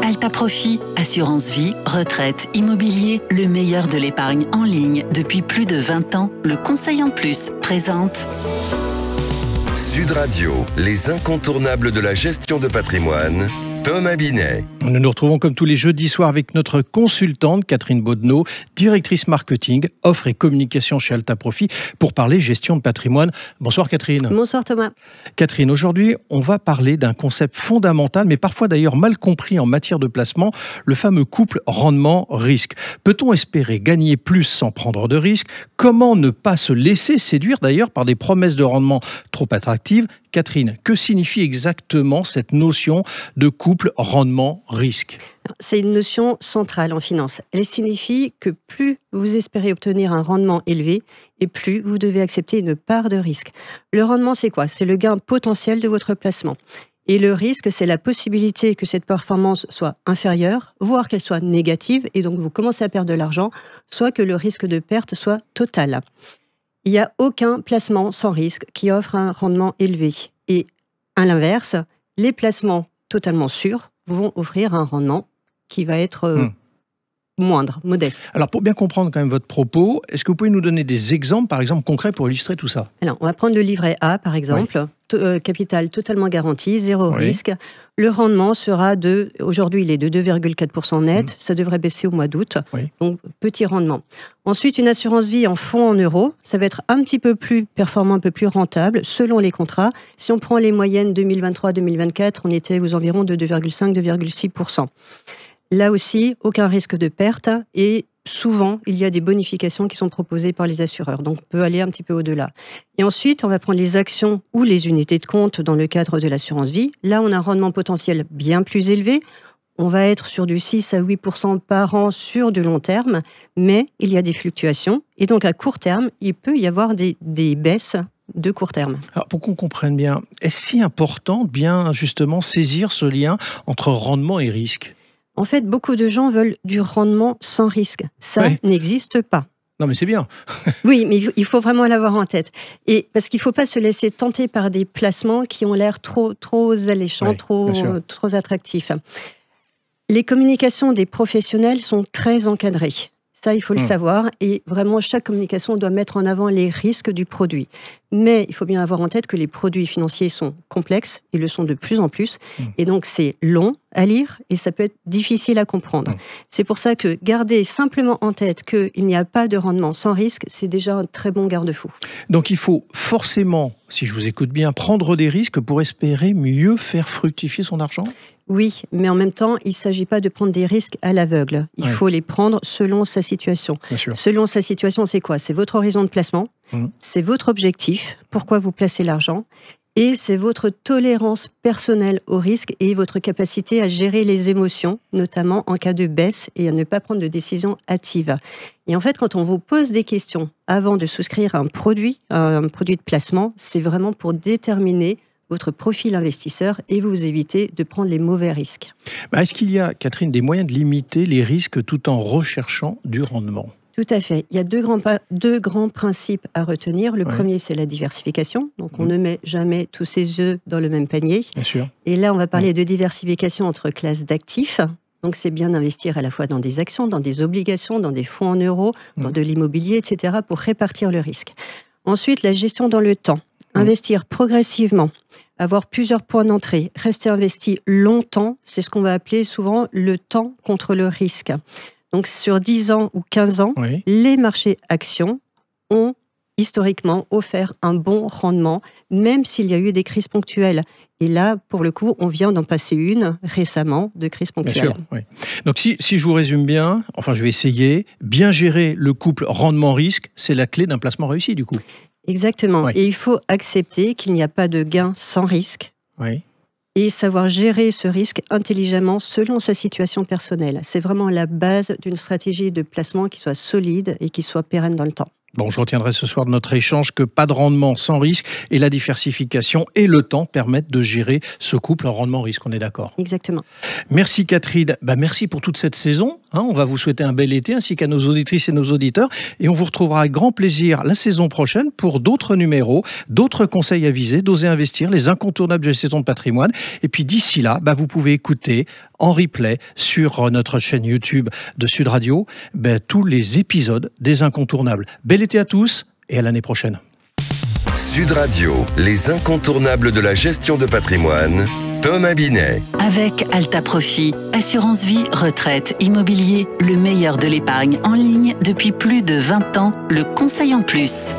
Alta Profit, assurance vie, retraite, immobilier, le meilleur de l'épargne en ligne depuis plus de 20 ans. Le Conseil en Plus présente Sud Radio, les incontournables de la gestion de patrimoine. Thomas Binet. Nous nous retrouvons comme tous les jeudis soirs avec notre consultante Catherine Baudenot, directrice marketing, offre et communication chez Alta Profit pour parler gestion de patrimoine. Bonsoir Catherine. Bonsoir Thomas. Catherine, aujourd'hui on va parler d'un concept fondamental mais parfois d'ailleurs mal compris en matière de placement, le fameux couple rendement-risque. Peut-on espérer gagner plus sans prendre de risques? Comment ne pas se laisser séduire d'ailleurs par des promesses de rendement trop attractives? Catherine, que signifie exactement cette notion de couple rendement-risque? C'est une notion centrale en finance. Elle signifie que plus vous espérez obtenir un rendement élevé et plus vous devez accepter une part de risque. Le rendement, c'est quoi? C'est le gain potentiel de votre placement. Et le risque, c'est la possibilité que cette performance soit inférieure, voire qu'elle soit négative, et donc vous commencez à perdre de l'argent, soit que le risque de perte soit total. Il n'y a aucun placement sans risque qui offre un rendement élevé. Et à l'inverse, les placements totalement sûrs vont offrir un rendement qui va être moindre, modeste. Alors pour bien comprendre quand même votre propos, est-ce que vous pouvez nous donner des exemples, par exemple concrets, pour illustrer tout ça? Alors, on va prendre le livret A, par exemple. Capital totalement garanti, zéro risque. Le rendement sera aujourd'hui il est de 2,4% net, ça devrait baisser au mois d'août, donc petit rendement. Ensuite, une assurance vie en fonds en euros, ça va être un petit peu plus performant, un peu plus rentable, selon les contrats. Si on prend les moyennes 2023-2024, on était aux environs de 2,5-2,6%. Là aussi, aucun risque de perte et souvent, il y a des bonifications qui sont proposées par les assureurs. Donc, on peut aller un petit peu au-delà. Et ensuite, on va prendre les actions ou les unités de compte dans le cadre de l'assurance vie. Là, on a un rendement potentiel bien plus élevé. On va être sur du 6 à 8% par an sur du long terme, mais il y a des fluctuations. Et donc, à court terme, il peut y avoir des baisses de court terme. Alors, pour qu'on comprenne bien, est-ce si important de bien justement saisir ce lien entre rendement et risque? En fait, beaucoup de gens veulent du rendement sans risque. Ça n'existe pas. Non, mais c'est bien. Oui, mais il faut vraiment l'avoir en tête. Et parce qu'il ne faut pas se laisser tenter par des placements qui ont l'air trop alléchants, trop attractifs. Les communications des professionnels sont très encadrées. Ça, il faut le savoir. Et vraiment, chaque communication doit mettre en avant les risques du produit. Mais il faut bien avoir en tête que les produits financiers sont complexes. Ils le sont de plus en plus. Et donc, c'est long à lire et ça peut être difficile à comprendre. C'est pour ça que garder simplement en tête qu'il n'y a pas de rendement sans risque, c'est déjà un très bon garde-fou. Donc, il faut forcément, si je vous écoute bien, prendre des risques pour espérer mieux faire fructifier son argent? Oui, mais en même temps, il ne s'agit pas de prendre des risques à l'aveugle. Il faut les prendre selon sa situation. Selon sa situation, c'est quoi? C'est votre horizon de placement, c'est votre objectif, pourquoi vous placez l'argent, et c'est votre tolérance personnelle au risque et votre capacité à gérer les émotions, notamment en cas de baisse, et à ne pas prendre de décision hâtive. Et en fait, quand on vous pose des questions avant de souscrire un produit de placement, c'est vraiment pour déterminer votre profil investisseur et vous éviter de prendre les mauvais risques. Est-ce qu'il y a, Catherine, des moyens de limiter les risques tout en recherchant du rendement? Tout à fait. Il y a deux grands principes à retenir. Le premier, c'est la diversification. Donc, on ne met jamais tous ses œufs dans le même panier. Bien sûr. Et là, on va parler de diversification entre classes d'actifs. Donc, c'est bien d'investir à la fois dans des actions, dans des obligations, dans des fonds en euros, dans de l'immobilier, etc., pour répartir le risque. Ensuite, la gestion dans le temps. Investir progressivement, avoir plusieurs points d'entrée, rester investi longtemps, c'est ce qu'on va appeler souvent le temps contre le risque. Donc sur 10 ans ou 15 ans, les marchés actions ont historiquement offert un bon rendement, même s'il y a eu des crises ponctuelles. Et là, pour le coup, on vient d'en passer une récemment de crise ponctuelle. Bien sûr, Donc si je vous résume bien, enfin je vais essayer, bien gérer le couple rendement-risque, c'est la clé d'un placement réussi du coup. Exactement. Et il faut accepter qu'il n'y a pas de gain sans risque. Et savoir gérer ce risque intelligemment selon sa situation personnelle. C'est vraiment la base d'une stratégie de placement qui soit solide et qui soit pérenne dans le temps. Bon, je retiendrai ce soir de notre échange que pas de rendement sans risque et la diversification et le temps permettent de gérer ce couple en rendement-risque, on est d'accord? Exactement. Merci Catherine, merci pour toute cette saison. On va vous souhaiter un bel été ainsi qu'à nos auditrices et nos auditeurs. Et on vous retrouvera avec grand plaisir la saison prochaine pour d'autres numéros, d'autres conseils avisés, d'oser investir, les incontournables de la gestion de patrimoine. Et puis d'ici là, vous pouvez écouter en replay sur notre chaîne YouTube de Sud Radio tous les épisodes des incontournables. Bel été à tous et à l'année prochaine. Sud Radio, les incontournables de la gestion de patrimoine. Thomas Binet. Avec Alta Profit, assurance vie, retraite, immobilier, le meilleur de l'épargne en ligne depuis plus de 20 ans, le conseil en plus.